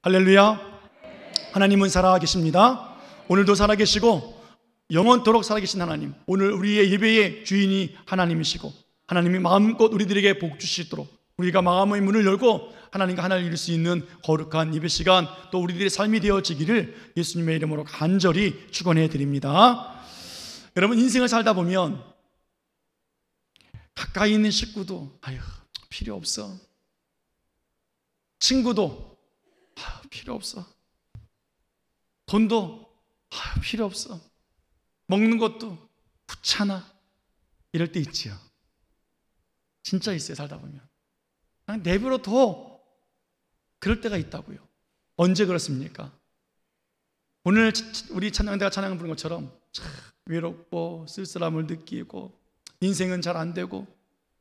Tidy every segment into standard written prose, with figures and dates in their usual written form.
할렐루야. 하나님은 살아계십니다. 오늘도 살아계시고 영원토록 살아계신 하나님, 오늘 우리의 예배의 주인이 하나님이시고 하나님이 마음껏 우리들에게 복 주시도록 우리가 마음의 문을 열고 하나님과 하나를 이룰 수 있는 거룩한 예배 시간, 또 우리들의 삶이 되어지기를 예수님의 이름으로 간절히 축원해 드립니다. 여러분, 인생을 살다 보면 가까이 있는 식구도 필요 없어, 친구도 필요 없어, 돈도 필요 없어, 먹는 것도 귀찮아, 이럴 때 있지요. 진짜 있어요. 살다 보면 그냥 내버려둬, 그럴 때가 있다고요. 언제 그렇습니까? 오늘 우리 찬양대가 찬양 부른 것처럼 참 외롭고 쓸쓸함을 느끼고 인생은 잘 안 되고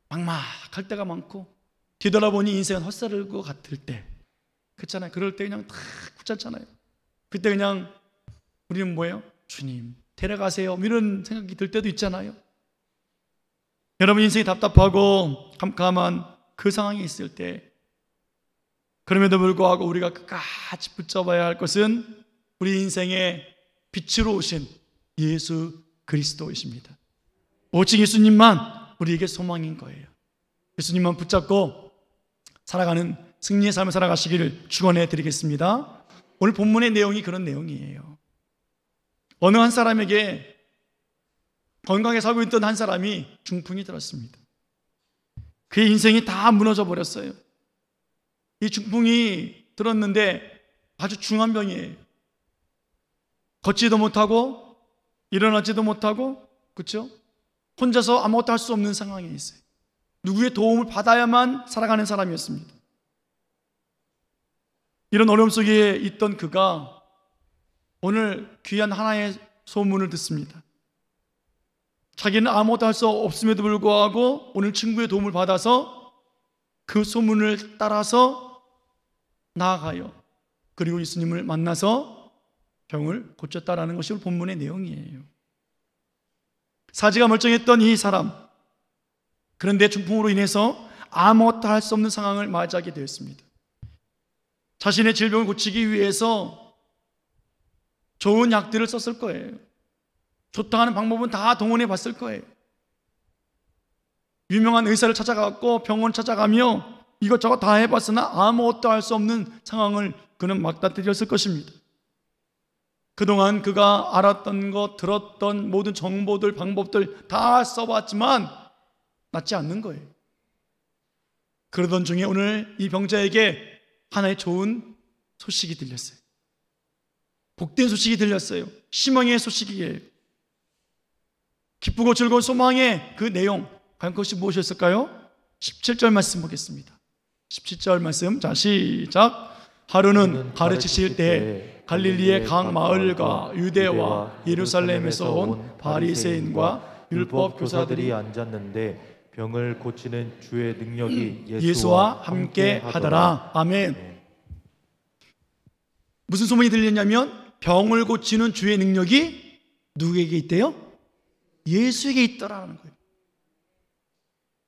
막막할 때가 많고 뒤돌아보니 인생은 헛살을 것 같을 때, 그렇잖아요. 그럴 때 그냥 다 귀찮잖아요. 그때 그냥 우리는 뭐예요? 주님 데려가세요, 이런 생각이 들 때도 있잖아요. 여러분, 인생이 답답하고 캄캄한 그 상황에 있을 때, 그럼에도 불구하고 우리가 끝까지 붙잡아야 할 것은 우리 인생의 빛으로 오신 예수 그리스도이십니다. 오직 예수님만 우리에게 소망인 거예요. 예수님만 붙잡고 살아가는 승리의 삶을 살아가시기를 축원해 드리겠습니다. 오늘 본문의 내용이 그런 내용이에요. 어느 한 사람에게 건강하게 살고 있던 한 사람이 중풍이 들었습니다. 그의 인생이 다 무너져 버렸어요. 이 중풍이 들었는데 아주 중한 병이에요. 걷지도 못하고 일어나지도 못하고, 그렇죠? 혼자서 아무것도 할 수 없는 상황에 있어요. 누구의 도움을 받아야만 살아가는 사람이었습니다. 이런 어려움 속에 있던 그가 오늘 귀한 하나의 소문을 듣습니다. 자기는 아무것도 할 수 없음에도 불구하고 오늘 친구의 도움을 받아서 그 소문을 따라서 나아가요. 그리고 예수님을 만나서 병을 고쳤다라는 것이 본문의 내용이에요. 사지가 멀쩡했던 이 사람, 그런데 중풍으로 인해서 아무것도 할 수 없는 상황을 맞이하게 되었습니다. 자신의 질병을 고치기 위해서 좋은 약들을 썼을 거예요. 좋다 하는 방법은 다 동원해 봤을 거예요. 유명한 의사를 찾아갔고 병원 찾아가며 이것저것 다 해봤으나 아무것도 할 수 없는 상황을 그는 맞닥뜨렸을 것입니다. 그동안 그가 알았던 것, 들었던 모든 정보들, 방법들 다 써봤지만 낫지 않는 거예요. 그러던 중에 오늘 이 병자에게 하나의 좋은 소식이 들렸어요. 복된 소식이 들렸어요. 희망의 소식이에요. 기쁘고 즐거운 소망의 그 내용, 과연 그것이 무엇이었을까요? 17절 말씀 보겠습니다. 17절 말씀, 자 시작. 하루는 가르치실 때 갈릴리의 각 마을과 유대와 예루살렘에서 온 바리새인과 율법 교사들이 앉았는데 병을 고치는 주의 능력이 예수와 함께 하더라. 아멘. 무슨 소문이 들렸냐면 병을 고치는 주의 능력이 누구에게 있대요? 예수에게 있더라는 거예요.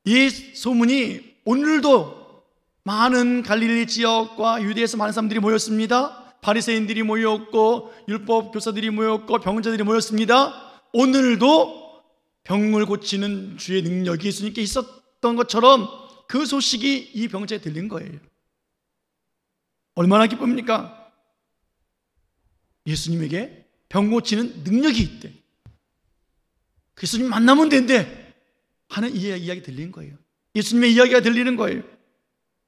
이 소문이 오늘도 많은 갈릴리 지역과 유대에서 많은 사람들이 모였습니다. 바리새인들이 모였고 율법 교사들이 모였고 병자들이 모였습니다. 오늘도 병을 고치는 주의 능력이 예수님께 있었던 것처럼 그 소식이 이 병자에 들린 거예요. 얼마나 기쁩니까? 예수님에게 병 고치는 능력이 있대. 예수님 만나면 된대 하는 이야기 들린 거예요. 예수님의 이야기가 들리는 거예요.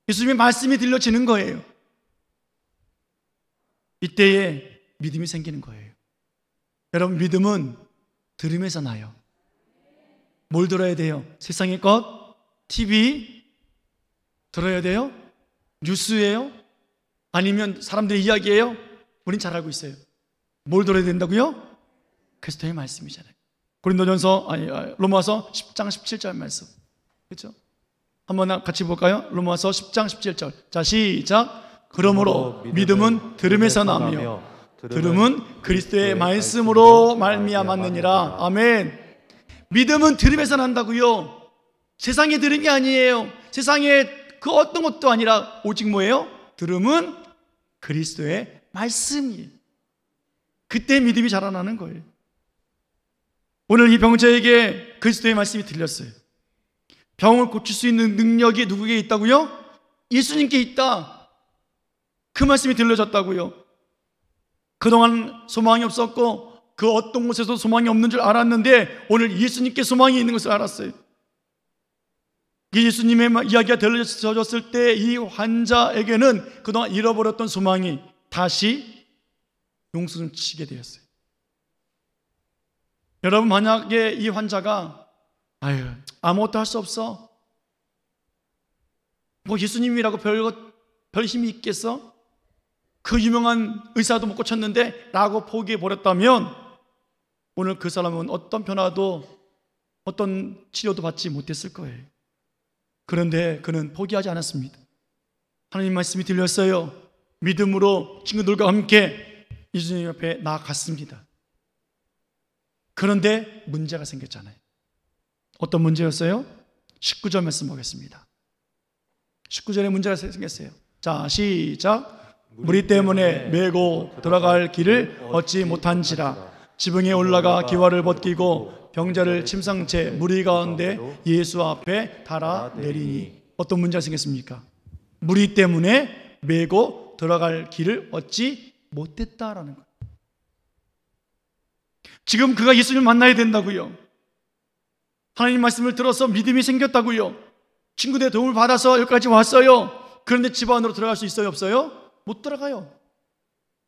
예수님의 말씀이 들려지는 거예요. 이때에 믿음이 생기는 거예요. 여러분, 믿음은 들음에서 나요. 뭘 들어야 돼요? 세상의 것? TV? 들어야 돼요? 뉴스예요? 아니면 사람들의 이야기예요? 우린 잘 알고 있어요. 뭘 들어야 된다고요? 그리스도의 말씀이잖아요. 로마서 10장 17절 말씀, 그렇죠? 한번 같이 볼까요? 로마서 10장 17절. 자 시작. 그러므로 믿음은 들음에서 나며 들음은 그리스도의 말씀으로 말미암았느니라. 아멘. 믿음은 들음에서 난다고요. 세상의 들음이 아니에요. 세상의 그 어떤 것도 아니라 오직 뭐예요? 들음은 그리스도의 말씀이. 그때 믿음이 자라나는 거예요. 오늘 이 병자에게 그리스도의 말씀이 들렸어요. 병을 고칠 수 있는 능력이 누구에게 있다고요? 예수님께 있다. 그 말씀이 들려졌다고요. 그동안 소망이 없었고 그 어떤 곳에서 소망이 없는 줄 알았는데 오늘 예수님께 소망이 있는 것을 알았어요. 예수님의 이야기가 들려졌을 때 이 환자에게는 그동안 잃어버렸던 소망이 다시 용수를 치게 되었어요. 여러분, 만약에 이 환자가 아무것도 할 수 없어, 뭐 예수님이라고 별 힘이 있겠어? 그 유명한 의사도 못 고쳤는데 라고 포기해버렸다면 오늘 그 사람은 어떤 변화도 어떤 치료도 받지 못했을 거예요. 그런데 그는 포기하지 않았습니다. 하나님 말씀이 들렸어요. 믿음으로 친구들과 함께 예수님 앞에 나아갔습니다. 그런데 문제가 생겼잖아요. 어떤 문제였어요? 19절 말씀 보겠습니다. 19절에 문제가 생겼어요. 자, 시작. 무리 때문에 메고 들어갈 길을 얻지 못한지라. 지붕에 올라가 기와를 벗기고 병자를 침상채 무리 가운데 예수 앞에 달아 내리니. 어떤 문제가 생겼습니까? 무리 때문에 메고 들어갈 길을 얻지 못했다라는 거예요. 지금 그가 예수님을 만나야 된다고요. 하나님 말씀을 들어서 믿음이 생겼다고요. 친구들의 도움을 받아서 여기까지 왔어요. 그런데 집 안으로 들어갈 수 있어요, 없어요? 못 들어가요.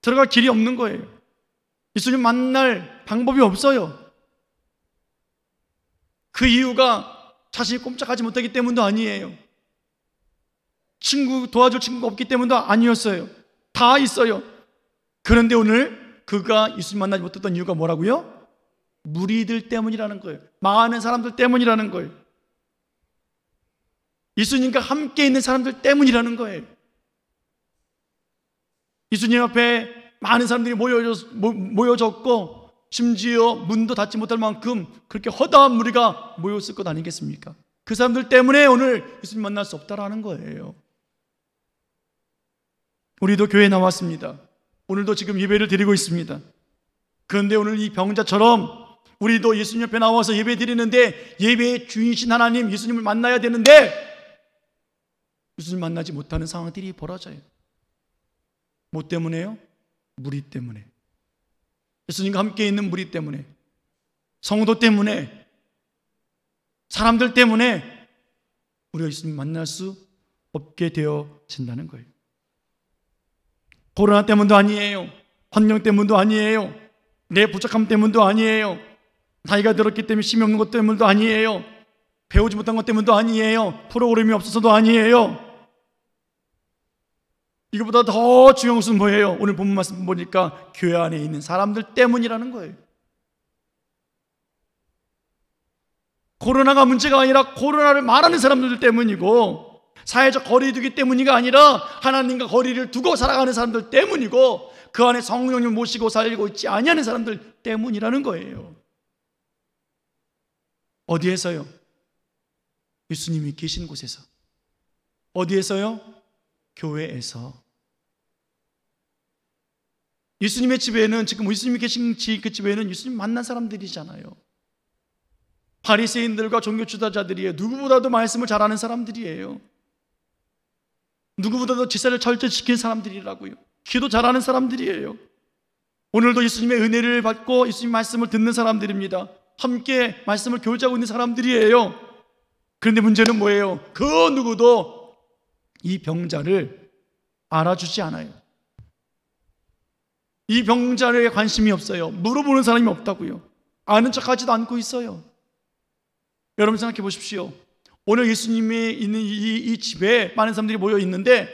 들어갈 길이 없는 거예요. 예수님 만날 방법이 없어요. 그 이유가 자신이 꼼짝하지 못하기 때문도 아니에요. 도와줄 친구가 없기 때문도 아니었어요. 다 있어요. 그런데 오늘 그가 예수님 만나지 못했던 이유가 뭐라고요? 무리들 때문이라는 거예요. 많은 사람들 때문이라는 거예요. 예수님과 함께 있는 사람들 때문이라는 거예요. 예수님 앞에 많은 사람들이 모여졌고 심지어 문도 닫지 못할 만큼 그렇게 허다한 무리가 모였을 것 아니겠습니까? 그 사람들 때문에 오늘 예수님 만날 수 없다라는 거예요. 우리도 교회에 나왔습니다. 오늘도 지금 예배를 드리고 있습니다. 그런데 오늘 이 병자처럼 우리도 예수님 옆에 나와서 예배 드리는데 예배의 주인이신 하나님 예수님을 만나야 되는데 예수님 만나지 못하는 상황들이 벌어져요. 뭐 때문에요? 무리 때문에. 예수님과 함께 있는 무리 때문에, 성도 때문에, 사람들 때문에 우리가 예수님 만날 수 없게 되어진다는 거예요. 코로나 때문도 아니에요. 환경 때문도 아니에요. 내 부족함 때문도 아니에요. 나이가 들었기 때문에 힘이 없는 것 때문도 아니에요. 배우지 못한 것 때문도 아니에요. 프로그램이 없어서도 아니에요. 이거보다 더 중요한 것은 뭐예요? 오늘 본문 말씀 보니까 교회 안에 있는 사람들 때문이라는 거예요. 코로나가 문제가 아니라 코로나를 말하는 사람들 때문이고 사회적 거리두기 때문이가 아니라 하나님과 거리를 두고 살아가는 사람들 때문이고 그 안에 성령님 모시고 살고 있지 아니하는 사람들 때문이라는 거예요. 어디에서요? 예수님이 계신 곳에서. 어디에서요? 교회에서. 예수님의 집에는 지금 예수님이 계신 그 집에는 예수님 만난 사람들이잖아요. 바리새인들과 종교 지도자들이에요. 누구보다도 말씀을 잘하는 사람들이에요. 누구보다도 제사를 철저히 지키는 사람들이라고요. 기도 잘하는 사람들이에요. 오늘도 예수님의 은혜를 받고 예수님 말씀을 듣는 사람들입니다. 함께 말씀을 교제하고 있는 사람들이에요. 그런데 문제는 뭐예요? 그 누구도 이 병자를 알아주지 않아요. 이 병자에 관심이 없어요. 물어보는 사람이 없다고요. 아는 척하지도 않고 있어요. 여러분 생각해 보십시오. 오늘 예수님이 있는 이 집에 많은 사람들이 모여 있는데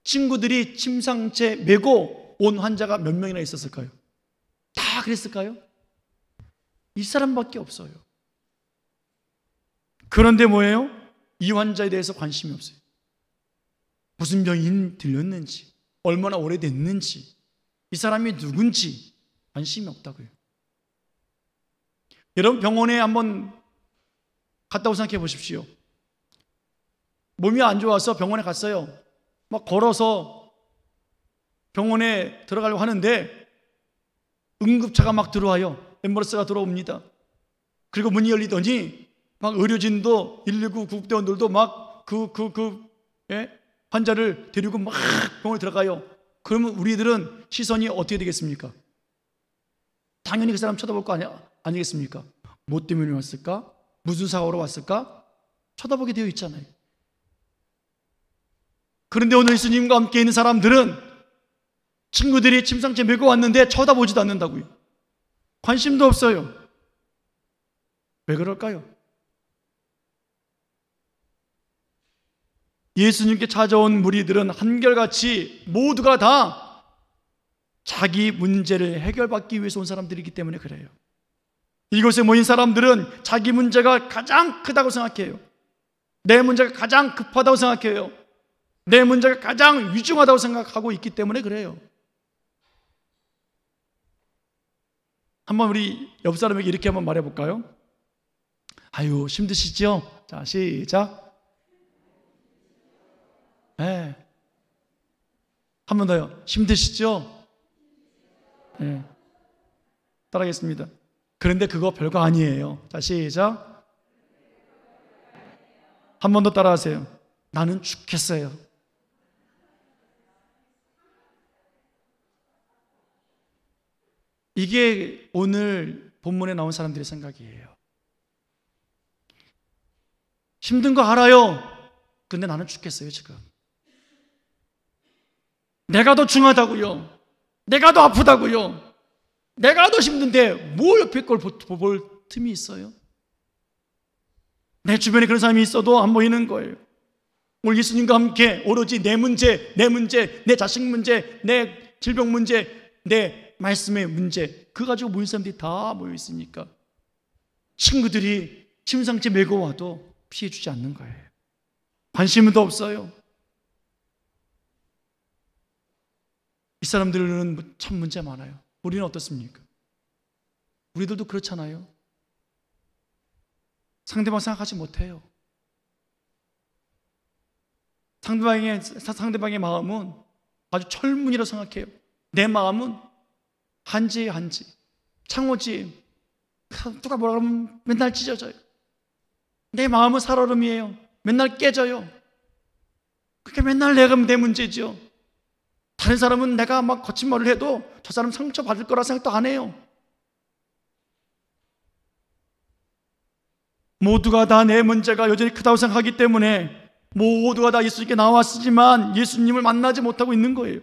친구들이 침상채 메고 온 환자가 몇 명이나 있었을까요? 다 그랬을까요? 이 사람밖에 없어요. 그런데 뭐예요? 이 환자에 대해서 관심이 없어요. 무슨 병이 들렸는지, 얼마나 오래됐는지, 이 사람이 누군지 관심이 없다고요. 여러분 병원에 한번 갔다고 생각해 보십시오. 몸이 안 좋아서 병원에 갔어요. 막 걸어서 병원에 들어가려고 하는데 응급차가 막 들어와요. 앰뷸런스가 들어옵니다. 그리고 문이 열리더니 막 의료진도 119 구급대원들도 막 환자를 데리고 막 병원에 들어가요. 그러면 우리들은 시선이 어떻게 되겠습니까? 당연히 그 사람 쳐다볼 거 아니겠습니까? 뭐 때문에 왔을까? 무슨 사고로 왔을까? 쳐다보게 되어 있잖아요. 그런데 오늘 예수님과 함께 있는 사람들은 친구들이 침상째 메고 왔는데 쳐다보지도 않는다고요. 관심도 없어요. 왜 그럴까요? 예수님께 찾아온 무리들은 한결같이 모두가 다 자기 문제를 해결받기 위해서 온 사람들이기 때문에 그래요. 이곳에 모인 사람들은 자기 문제가 가장 크다고 생각해요. 내 문제가 가장 급하다고 생각해요. 내 문제가 가장 위중하다고 생각하고 있기 때문에 그래요. 한번 우리 옆 사람에게 이렇게 한번 말해볼까요? 아유, 힘드시죠? 자, 시작. 네. 한 번 더요. 힘드시죠? 네. 따라하겠습니다. 그런데 그거 별거 아니에요. 자, 시작. 한 번 더 따라하세요. 나는 죽겠어요. 이게 오늘 본문에 나온 사람들의 생각이에요. 힘든 거 알아요. 근데 나는 죽겠어요, 지금. 내가 더 중하다고요. 내가 더 아프다고요. 내가 더 힘든데 뭘 옆에 걸 볼 틈이 있어요? 내 주변에 그런 사람이 있어도 안 보이는 거예요. 오늘 예수님과 함께 오로지 내 문제, 내 자식 문제, 내 질병 문제, 내 말씀의 문제, 그거 가지고 모인 사람들이 다 모여 있으니까 친구들이 침상째 메고 와도 피해주지 않는 거예요. 관심도 없어요. 이 사람들은 참 문제 많아요. 우리는 어떻습니까? 우리들도 그렇잖아요. 상대방 생각하지 못해요. 상대방의 마음은 아주 철문이라고 생각해요. 내 마음은 한지예요, 한지. 창호지예요. 누가 뭐라 그러면 맨날 찢어져요. 내 마음은 살얼음이에요. 맨날 깨져요. 그게 맨날 내가 내 문제죠. 다른 사람은 내가 막 거친 말을 해도 저 사람 상처받을 거라 생각도 안 해요. 모두가 다 내 문제가 여전히 크다고 생각하기 때문에 모두가 다 예수님께 나왔지만 예수님을 만나지 못하고 있는 거예요.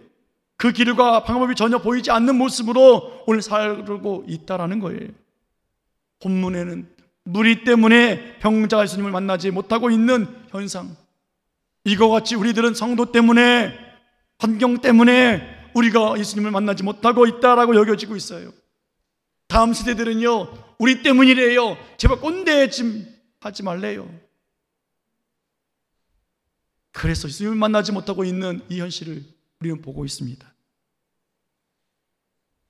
그 길과 방법이 전혀 보이지 않는 모습으로 오늘 살고 있다라는 거예요. 본문에는 무리 때문에 병자가 예수님을 만나지 못하고 있는 현상, 이거 같이 우리들은 성도 때문에, 환경 때문에 우리가 예수님을 만나지 못하고 있다라고 여겨지고 있어요. 다음 세대들은요, 우리 때문이래요. 제발 꼰대짐 하지 말래요. 그래서 예수님을 만나지 못하고 있는 이 현실을 우리는 보고 있습니다.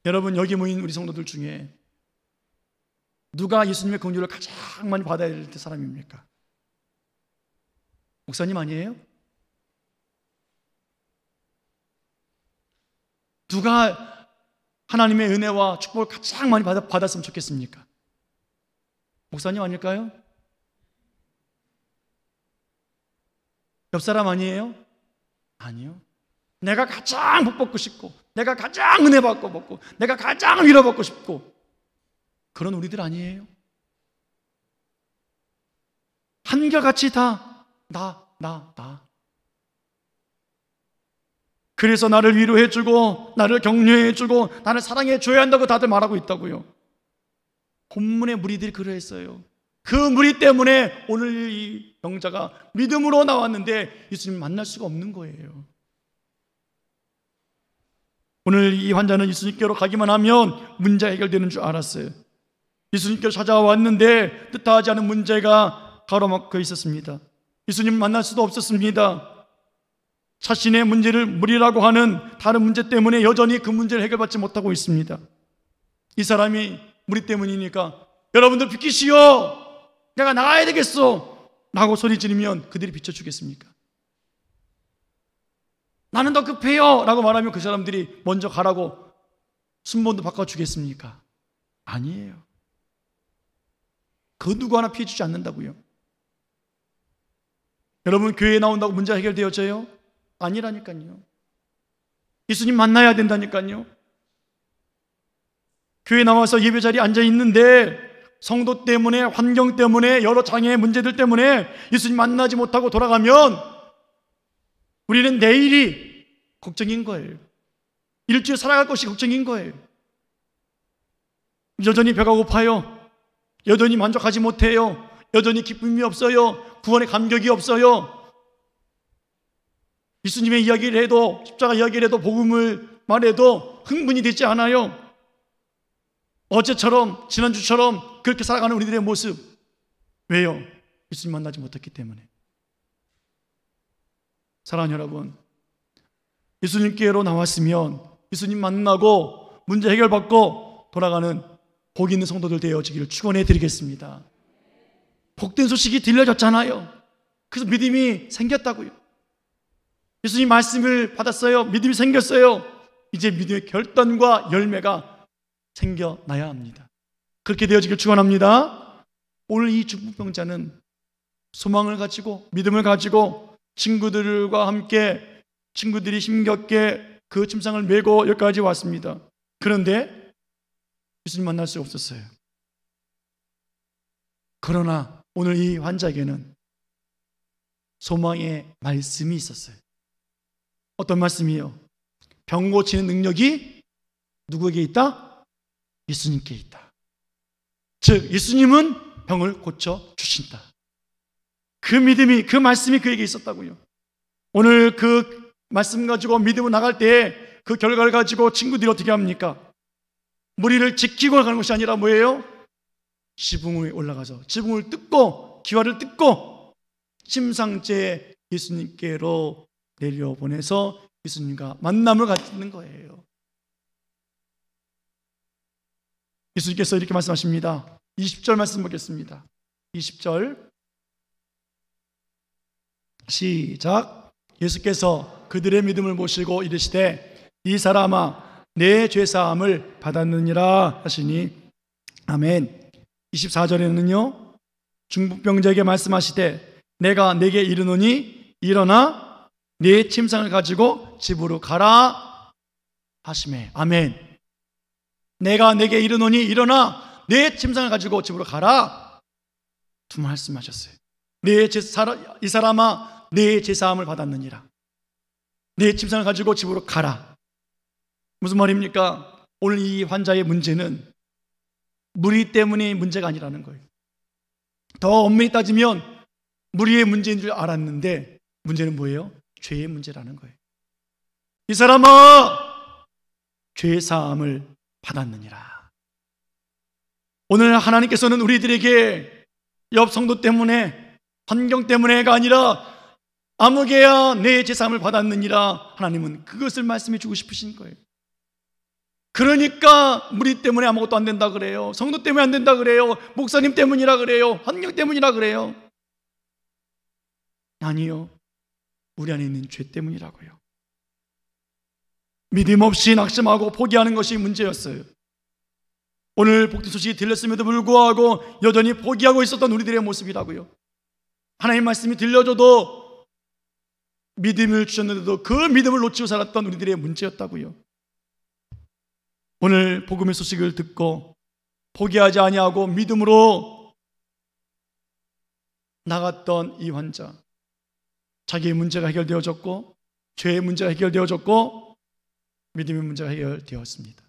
여러분, 여기 모인 우리 성도들 중에 누가 예수님의 긍휼을 가장 많이 받아야 될 사람입니까? 목사님 아니에요? 누가 하나님의 은혜와 축복을 가장 많이 받았으면 좋겠습니까? 목사님 아닐까요? 옆 사람 아니에요? 아니요. 내가 가장 복 받고 싶고, 내가 가장 은혜 받고 싶고, 내가 가장 위로받고 싶고, 그런 우리들 아니에요? 한결같이 다 나. 그래서 나를 위로해주고, 나를 격려해주고, 나를 사랑해줘야 한다고 다들 말하고 있다고요. 본문의 무리들이 그러했어요. 그 무리 때문에 오늘 이 병자가 믿음으로 나왔는데 예수님 만날 수가 없는 거예요. 오늘 이 환자는 예수님께로 가기만 하면 문제 해결되는 줄 알았어요. 예수님께로 찾아왔는데 뜻하지 않은 문제가 가로막혀 있었습니다. 예수님 만날 수도 없었습니다. 자신의 문제를 무리라고 하는 다른 문제 때문에 여전히 그 문제를 해결받지 못하고 있습니다. 이 사람이 무리 때문이니까 여러분들 비키시오, 내가 나가야 되겠어 라고 소리 지르면 그들이 비춰주겠습니까? 나는 더 급해요 라고 말하면 그 사람들이 먼저 가라고 순번도 바꿔주겠습니까? 아니에요. 그 누구 하나 피해주지 않는다고요. 여러분, 교회에 나온다고 문제 해결되어져요? 아니라니까요. 예수님 만나야 된다니까요. 교회 나와서 예배 자리에 앉아 있는데 성도 때문에, 환경 때문에, 여러 장애의 문제들 때문에 예수님 만나지 못하고 돌아가면 우리는 내일이 걱정인 거예요. 일주일 살아갈 것이 걱정인 거예요. 여전히 배가 고파요. 여전히 만족하지 못해요. 여전히 기쁨이 없어요. 구원의 감격이 없어요. 예수님의 이야기를 해도, 십자가 이야기를 해도, 복음을 말해도 흥분이 되지 않아요. 어제처럼, 지난주처럼 그렇게 살아가는 우리들의 모습. 왜요? 예수님 만나지 못했기 때문에. 사랑하는 여러분, 예수님께로 나왔으면 예수님 만나고 문제 해결받고 돌아가는 복 있는 성도들 되어지기를 축원해 드리겠습니다. 복된 소식이 들려졌잖아요. 그래서 믿음이 생겼다고요. 예수님 말씀을 받았어요. 믿음이 생겼어요. 이제 믿음의 결단과 열매가 생겨나야 합니다. 그렇게 되어지길 축원합니다. 오늘 이 중풍병자는 소망을 가지고, 믿음을 가지고 친구들과 함께, 친구들이 힘겹게 그 침상을 메고 여기까지 왔습니다. 그런데 예수님 만날 수 없었어요. 그러나 오늘 이 환자에게는 소망의 말씀이 있었어요. 어떤 말씀이요? 병 고치는 능력이 누구에게 있다? 예수님께 있다. 즉 예수님은 병을 고쳐 주신다. 그 믿음이, 그 말씀이 그에게 있었다고요. 오늘 그 말씀 가지고 믿음을 나갈 때 그 결과를 가지고 친구들이 어떻게 합니까? 무리를 지키고 가는 것이 아니라 뭐예요? 지붕 위에 올라가서 지붕을 뜯고, 기와를 뜯고 침상째 예수님께로 내려보내서 예수님과 만남을 갖는 거예요. 예수님께서 이렇게 말씀하십니다. 20절 말씀 보겠습니다. 20절 시작. 예수께서 그들의 믿음을 보시고 이르시되 이 사람아 내 죄사함을 받았느니라 하시니 아멘. 24절에는요 중풍병자에게 말씀하시되 내가 내게 이르노니 일어나 내 침상을 가지고 집으로 가라 하시매 아멘. 내가 내게 이르노니 일어나 내 침상을 가지고 집으로 가라. 두 말씀하셨어요. 이 사람아 내 죄사함을 받았느니라. 내 침상을 가지고 집으로 가라. 무슨 말입니까? 오늘 이 환자의 문제는 무리 때문에 문제가 아니라는 거예요. 더 엄밀히 따지면 무리의 문제인 줄 알았는데 문제는 뭐예요? 죄의 문제라는 거예요. 이 사람아 죄사함을 받았느니라. 오늘 하나님께서는 우리들에게 옆 성도 때문에, 환경 때문에가 아니라 아무개야 내 죄사함을 받았느니라. 하나님은 그것을 말씀해 주고 싶으신 거예요. 그러니까 무리 때문에 아무것도 안 된다 그래요. 성도 때문에 안 된다 그래요. 목사님 때문이라 그래요. 환경 때문이라 그래요. 아니요, 우리 안에 있는 죄 때문이라고요. 믿음 없이 낙심하고 포기하는 것이 문제였어요. 오늘 복된 소식이 들렸음에도 불구하고 여전히 포기하고 있었던 우리들의 모습이라고요. 하나님 말씀이 들려줘도 믿음을 주셨는데도 그 믿음을 놓치고 살았던 우리들의 문제였다고요. 오늘 복음의 소식을 듣고 포기하지 아니하고 믿음으로 나갔던 이 환자, 자기의 문제가 해결되어졌고 죄의 문제가 해결되어졌고 믿음의 문제가 해결되었습니다.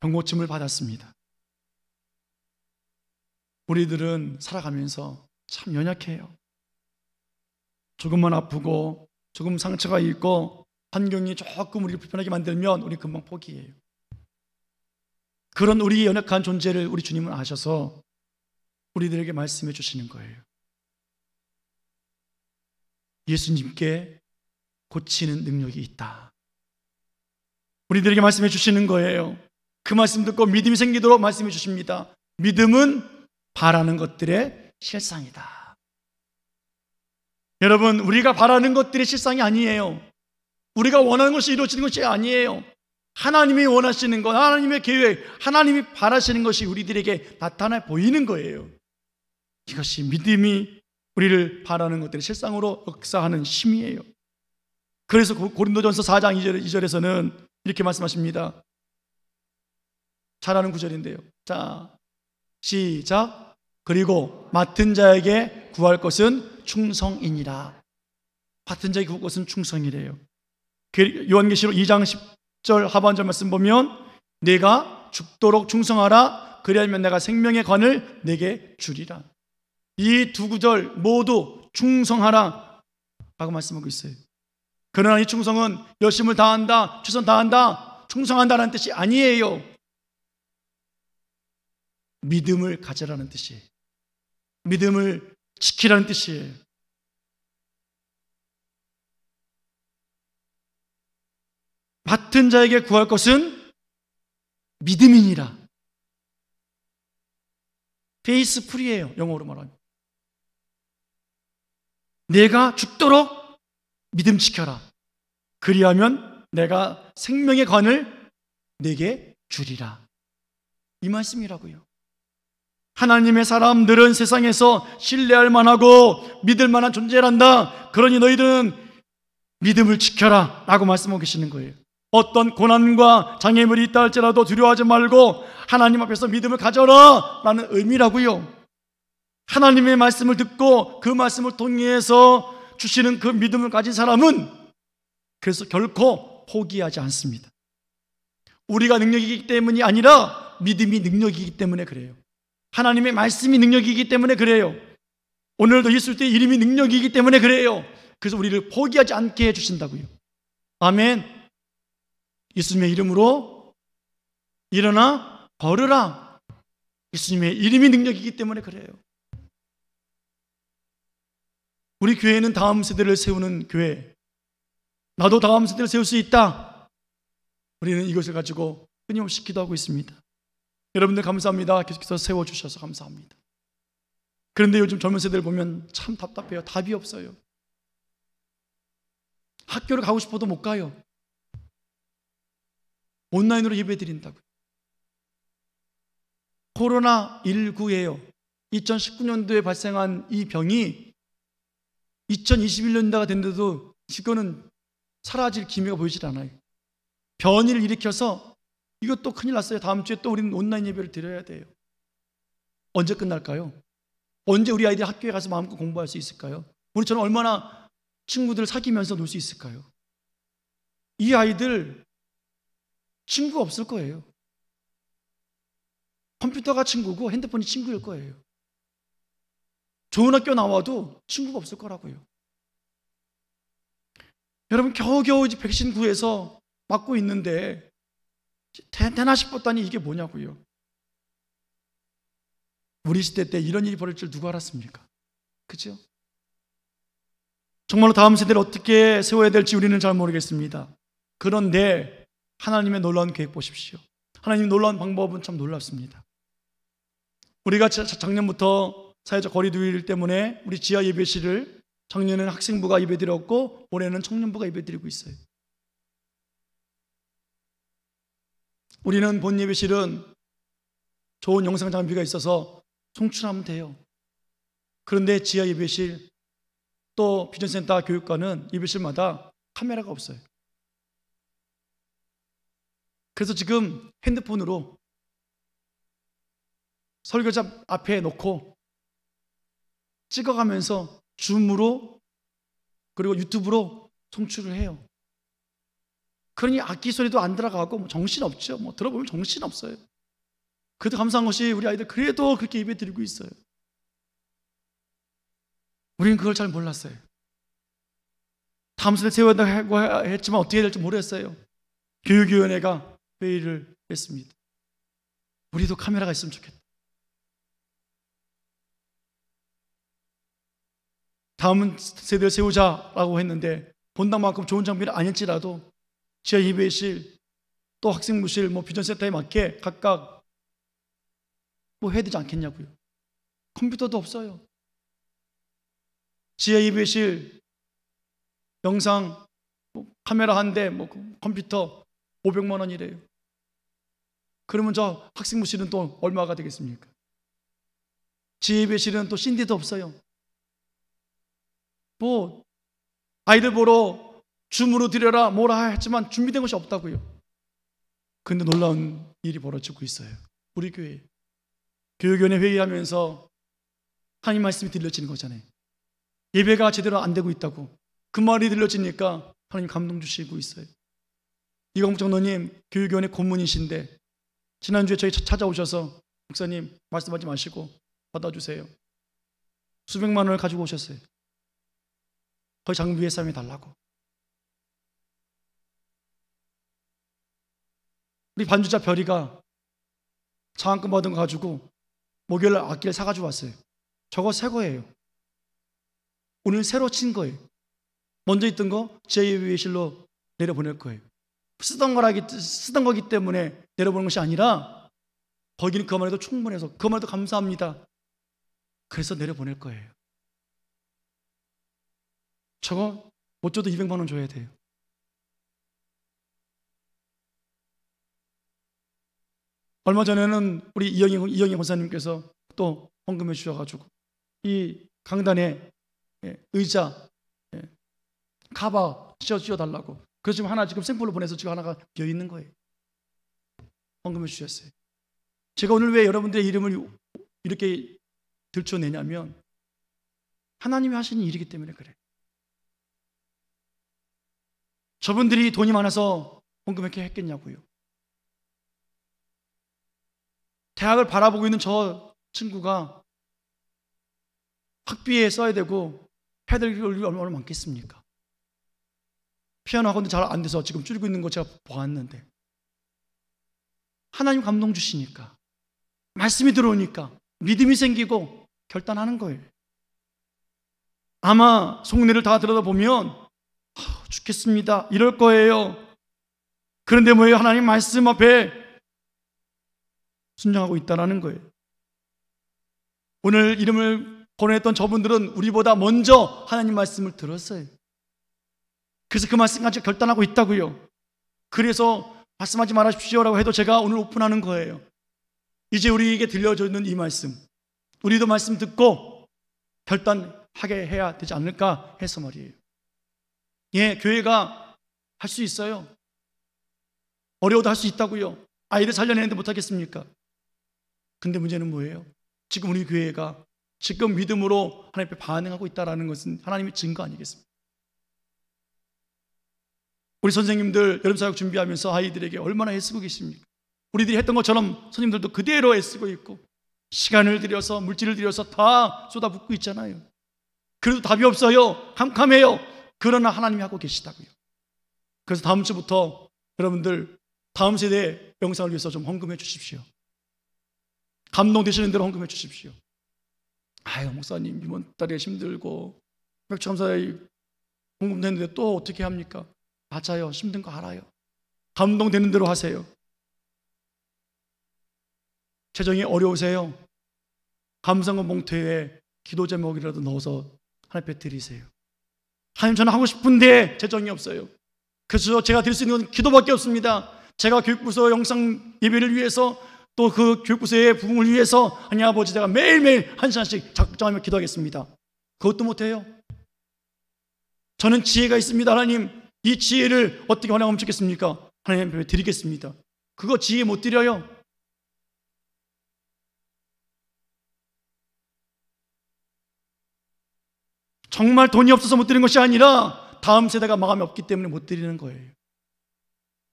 병고침을 받았습니다. 우리들은 살아가면서 참 연약해요. 조금만 아프고 조금 상처가 있고 환경이 조금 우리를 불편하게 만들면 우리 금방 포기해요. 그런 우리 연약한 존재를 우리 주님은 아셔서 우리들에게 말씀해 주시는 거예요. 예수님께 고치는 능력이 있다. 우리들에게 말씀해 주시는 거예요. 그 말씀 듣고 믿음이 생기도록 말씀해 주십니다. 믿음은 바라는 것들의 실상이다. 여러분, 우리가 바라는 것들이 실상이 아니에요. 우리가 원하는 것이 이루어지는 것이 아니에요. 하나님이 원하시는 것, 하나님의 계획, 하나님이 바라시는 것이 우리들에게 나타나 보이는 거예요. 이것이 믿음이 우리를 바라는 것들이 실상으로 역사하는 힘이에요. 그래서 고린도전서 4장 2절에서는 이렇게 말씀하십니다. 잘 아는 구절인데요. 자, 시작. 그리고 맡은 자에게 구할 것은 충성이니라. 맡은 자에게 구할 것은 충성이래요. 요한계시록 2장 10절 하반절 말씀 보면 내가 죽도록 충성하라. 그리하면 내가 생명의 관을 내게 주리라. 이 두 구절 모두 충성하라 라고 말씀하고 있어요. 그러나 이 충성은 열심을 다한다, 최선 다한다, 충성한다는 뜻이 아니에요. 믿음을 가져라는 뜻이에요. 믿음을 지키라는 뜻이에요. 맡은 자에게 구할 것은 믿음이니라. 페이스 풀이에요. 영어로 말하면. 내가 죽도록 믿음 지켜라. 그리하면 내가 생명의 관을 내게 주리라. 이 말씀이라고요. 하나님의 사람들은 세상에서 신뢰할 만하고 믿을 만한 존재란다. 그러니 너희들은 믿음을 지켜라 라고 말씀하고 계시는 거예요. 어떤 고난과 장애물이 있다 할지라도 두려워하지 말고 하나님 앞에서 믿음을 가져라 라는 의미라고요. 하나님의 말씀을 듣고 그 말씀을 통해서 주시는 그 믿음을 가진 사람은 그래서 결코 포기하지 않습니다. 우리가 능력이기 때문이 아니라 믿음이 능력이기 때문에 그래요. 하나님의 말씀이 능력이기 때문에 그래요. 오늘도 있을 때 이름이 능력이기 때문에 그래요. 그래서 우리를 포기하지 않게 해주신다고요. 아멘. 예수님의 이름으로 일어나 걸으라. 예수님의 이름이 능력이기 때문에 그래요. 우리 교회는 다음 세대를 세우는 교회. 나도 다음 세대를 세울 수 있다. 우리는 이것을 가지고 끊임없이 기도하고 있습니다. 여러분들 감사합니다. 계속해서 세워주셔서 감사합니다. 그런데 요즘 젊은 세대를 보면 참 답답해요. 답이 없어요. 학교를 가고 싶어도 못 가요. 온라인으로 예배 드린다고요. 코로나19예요. 2019년도에 발생한 이 병이 2021년도가 됐는데도 지금은 사라질 기미가 보이질 않아요. 변이를 일으켜서 이것도 큰일 났어요. 다음 주에 또 우리는 온라인 예배를 드려야 돼요. 언제 끝날까요? 언제 우리 아이들이 학교에 가서 마음껏 공부할 수 있을까요? 우리처럼 얼마나 친구들을 사귀면서 놀 수 있을까요? 이 아이들 친구가 없을 거예요. 컴퓨터가 친구고 핸드폰이 친구일 거예요. 좋은 학교 나와도 친구가 없을 거라고요. 여러분 겨우겨우 이제 백신 구해서 맞고 있는데 되나 싶었더니 이게 뭐냐고요. 우리 시대 때 이런 일이 벌어질 줄 누가 알았습니까? 그죠? 정말로 다음 세대를 어떻게 세워야 될지 우리는 잘 모르겠습니다. 그런데 하나님의 놀라운 계획 보십시오. 하나님의 놀라운 방법은 참 놀랍습니다. 우리가 작년부터 사회적 거리 두기 때문에 우리 지하 예배실을 작년에는 학생부가 예배드렸고 올해는 청년부가 예배드리고 있어요. 우리는 본 예배실은 좋은 영상 장비가 있어서 송출하면 돼요. 그런데 지하 예배실 또 비전센터 교육관은 예배실마다 카메라가 없어요. 그래서 지금 핸드폰으로 설교자 앞에 놓고 찍어가면서 줌으로 그리고 유튜브로 송출을 해요. 그러니 악기 소리도 안 들어가고 정신없죠. 들어보면 정신없어요. 그래도 감사한 것이 우리 아이들 그래도 그렇게 예배 드리고 있어요. 우리는 그걸 잘 몰랐어요. 다음 세대 세워야 한다고 했지만 어떻게 해야 될지 모르겠어요. 교육위원회가 회의를 했습니다. 우리도 카메라가 있으면 좋겠다. 다음 세대를 세우자라고 했는데 본당만큼 좋은 장비는 아닐지라도 지하 예배실 또 학생부실 비전센터에 맞게 각각 해야 되지 않겠냐고요. 컴퓨터도 없어요. 지하 예배실 영상 카메라 한 대, 컴퓨터 500만 원이래요. 그러면 저 학생부실은 또 얼마가 되겠습니까? 지하 예배실은 또 CD도 없어요. 아이들 보러 줌으로 드려라 뭐라 했지만 준비된 것이 없다고요. 그런데 놀라운 일이 벌어지고 있어요. 우리 교회 교육위원회 회의하면서 하나님 말씀이 들려지는 거잖아요. 예배가 제대로 안 되고 있다고 그 말이 들려지니까 하나님 감동 주시고 있어요. 이광복 장로님 교육위원회 고문이신데 지난주에 저희 찾아오셔서 목사님 말씀하지 마시고 받아주세요. 수백만 원을 가지고 오셨어요. 거의 장비회 싸움에 달라고. 우리 반주자 별이가 장학금 받은 거 가지고 목요일 악기를 사가지고 왔어요. 저거 새 거예요. 오늘 새로 친 거예요. 먼저 있던 거 제2예배실로 내려보낼 거예요. 쓰던 거기 때문에 내려보는 것이 아니라 거기는 그만 해도 충분해서 그만 해도 감사합니다. 그래서 내려보낼 거예요. 저거 못 줘도 200만 원 줘야 돼요. 얼마 전에는 우리 이영희 권사님께서 또 헌금해 주셔가지고 이 강단에 의자, 카바 씌워달라고. 그래서 지금 하나 지금 샘플로 보내서 지금 하나가 비어 있는 거예요. 헌금해 주셨어요. 제가 오늘 왜 여러분들의 이름을 이렇게 들춰내냐면 하나님이 하시는 일이기 때문에 그래요. 저분들이 돈이 많아서 헌금했게 했겠냐고요. 대학을 바라보고 있는 저 친구가 학비에 써야 되고 해야 될 일이 얼마나 많겠습니까? 피아노 학원도 잘 안 돼서 지금 줄이고 있는 거 제가 보았는데 하나님 감동 주시니까 말씀이 들어오니까 믿음이 생기고 결단하는 거예요. 아마 속내를 다 들여다보면 죽겠습니다 이럴 거예요. 그런데 뭐예요? 하나님 말씀 앞에 순종하고 있다는 거예요. 오늘 이름을 보냈던 저분들은 우리보다 먼저 하나님 말씀을 들었어요. 그래서 그 말씀 가지고 결단하고 있다고요. 그래서 말씀하지 말아주십시오라고 해도 제가 오늘 오픈하는 거예요. 이제 우리에게 들려져 있는 이 말씀, 우리도 말씀 듣고 결단하게 해야 되지 않을까 해서 말이에요. 교회가 할 수 있어요. 어려워도 할 수 있다고요. 아이를 살려내는데 못하겠습니까? 근데 문제는 뭐예요? 지금 우리 교회가 지금 믿음으로 하나님 앞에 반응하고 있다는 것은 하나님의 증거 아니겠습니까? 우리 선생님들 여름사역 준비하면서 아이들에게 얼마나 애쓰고 계십니까? 우리들이 했던 것처럼 선생님들도 그대로 애쓰고 있고 시간을 들여서 물질을 들여서 다 쏟아붓고 있잖아요. 그래도 답이 없어요. 캄캄해요. 그러나 하나님이 하고 계시다고요. 그래서 다음 주부터 여러분들 다음 세대 영상을 위해서 좀 헌금해 주십시오. 감동되시는 대로 헌금해 주십시오. 목사님 이번 달에 힘들고 백참사에 헌금됐는데 또 어떻게 합니까? 맞아요. 힘든 거 알아요. 감동되는 대로 하세요. 재정이 어려우세요? 감사금 봉투에 기도 제목이라도 넣어서 하나님 앞에 드리세요. 하나님 저는 하고 싶은데 재정이 없어요. 그래서 제가 드릴 수 있는 건 기도밖에 없습니다. 제가 교육부서 영상 예배를 위해서 또 그 교육부서의 부흥을 위해서 하나님 아버지 제가 매일매일 한 시간씩 작정하며 기도하겠습니다. 그것도 못해요. 저는 지혜가 있습니다. 하나님 이 지혜를 어떻게 활용하면 좋겠습니까? 하나님 앞에 드리겠습니다. 그거 지혜 못 드려요. 정말 돈이 없어서 못 드리는 것이 아니라 다음 세대가 마음이 없기 때문에 못 드리는 거예요.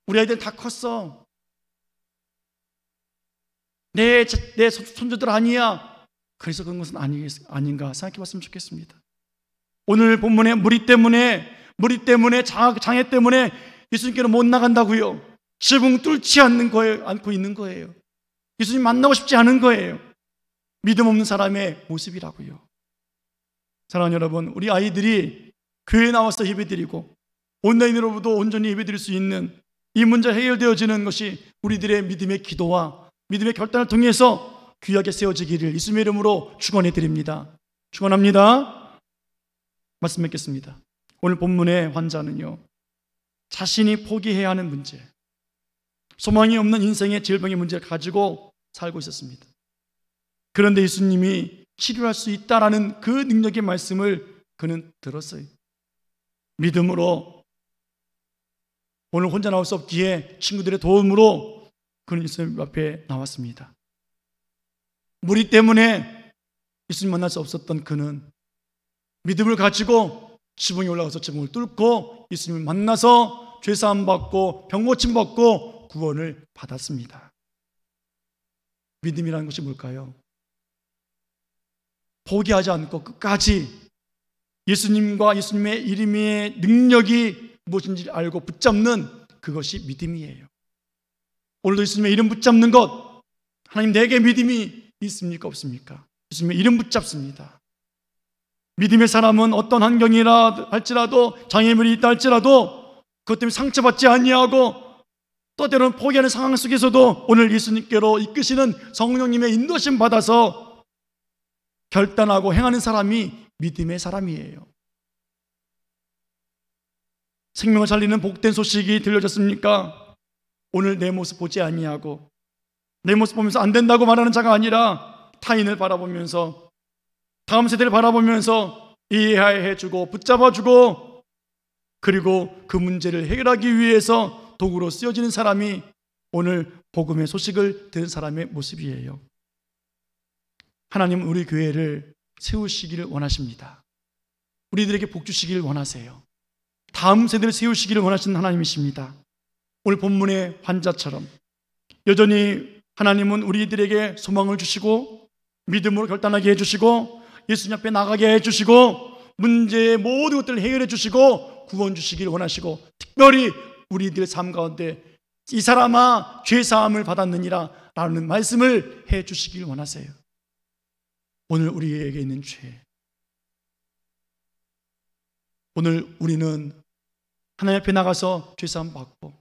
우리 아이들 다 컸어. 내 손주들 아니야. 그래서 그런 것은 아닌가 생각해 봤으면 좋겠습니다. 오늘 본문에 무리 때문에 장애 때문에 예수님께는 못 나간다고요. 지붕 뚫지 않고 있는 거예요. 예수님 만나고 싶지 않은 거예요. 믿음 없는 사람의 모습이라고요. 사랑하는 여러분, 우리 아이들이 교회에 나와서 예배드리고 온라인으로도 온전히 예배드릴 수 있는 이 문제 해결되어지는 것이 우리들의 믿음의 기도와 믿음의 결단을 통해서 귀하게 세워지기를 예수님의 이름으로 축원해 드립니다. 축원합니다. 말씀드리겠습니다. 오늘 본문의 환자는요, 자신이 포기해야 하는 문제, 소망이 없는 인생의 질병의 문제를 가지고 살고 있었습니다. 그런데 예수님이 치료할 수 있다라는 그 능력의 말씀을 그는 들었어요. 믿음으로 오늘 혼자 나올 수 없기에 친구들의 도움으로 그는 예수님 앞에 나왔습니다. 무리 때문에 예수님 만날 수 없었던 그는 믿음을 가지고 지붕에 올라가서 지붕을 뚫고 예수님을 만나서 죄사함 받고 병 고침 받고 구원을 받았습니다. 믿음이라는 것이 뭘까요? 포기하지 않고 끝까지 예수님과 예수님의 이름의 능력이 무엇인지 알고 붙잡는 그것이 믿음이에요. 오늘도 예수님의 이름 붙잡는 것, 하나님 내게 믿음이 있습니까 없습니까? 예수님의 이름 붙잡습니다. 믿음의 사람은 어떤 환경이라 할지라도, 장애물이 있다 할지라도 그것 때문에 상처받지 아니하고 또 때로는 포기하는 상황 속에서도 오늘 예수님께로 이끄시는 성령님의 인도심 받아서 결단하고 행하는 사람이 믿음의 사람이에요. 생명을 살리는 복된 소식이 들려졌습니까? 오늘 내 모습 보지 아니하고 내 모습 보면서 안 된다고 말하는 자가 아니라 타인을 바라보면서 다음 세대를 바라보면서 이해해주고 붙잡아주고 그리고 그 문제를 해결하기 위해서 도구로 쓰여지는 사람이 오늘 복음의 소식을 들은 사람의 모습이에요. 하나님은 우리 교회를 세우시기를 원하십니다. 우리들에게 복 주시기를 원하세요. 다음 세대를 세우시기를 원하시는 하나님이십니다. 오늘 본문의 환자처럼 여전히 하나님은 우리들에게 소망을 주시고 믿음으로 결단하게 해주시고 예수님 앞에 나가게 해주시고 문제의 모든 것들을 해결해 주시고 구원 주시기를 원하시고 특별히 우리들의 삶 가운데 이 사람아 죄사함을 받았느니라 라는 말씀을 해주시기를 원하세요. 오늘 우리에게 있는 죄, 오늘 우리는 하나님 앞에 나가서 죄사함 받고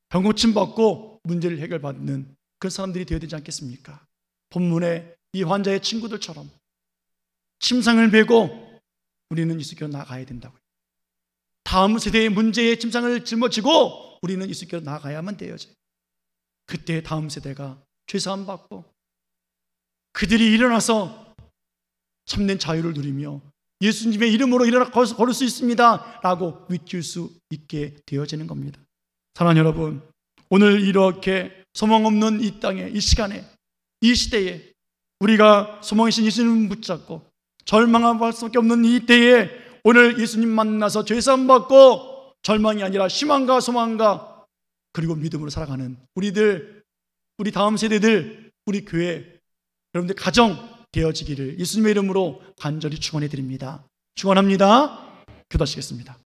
병 고침 받고 문제를 해결받는 그런 사람들이 되어야 되지 않겠습니까? 본문의 이 환자의 친구들처럼 침상을 베고 우리는 예수께로 나가야 된다고요. 다음 세대의 문제의 침상을 짊어지고 우리는 예수께로 나가야만 되어져요. 그때 다음 세대가 죄사함 받고 그들이 일어나서 참된 자유를 누리며 예수님의 이름으로 일어나 걸을 수 있습니다 라고 믿을 수 있게 되어지는 겁니다. 사랑하는 여러분, 오늘 이렇게 소망 없는 이 땅에, 이 시간에, 이 시대에 우리가 소망이신 예수님을 붙잡고 절망할 수밖에 없는 이 때에 오늘 예수님 만나서 죄사함 받고 절망이 아니라 희망과 소망과 그리고 믿음으로 살아가는 우리들, 우리 다음 세대들, 우리 교회, 여러분들 가정 되어지기를 예수님의 이름으로 간절히 축원해 드립니다. 축원합니다. 기도하시겠습니다.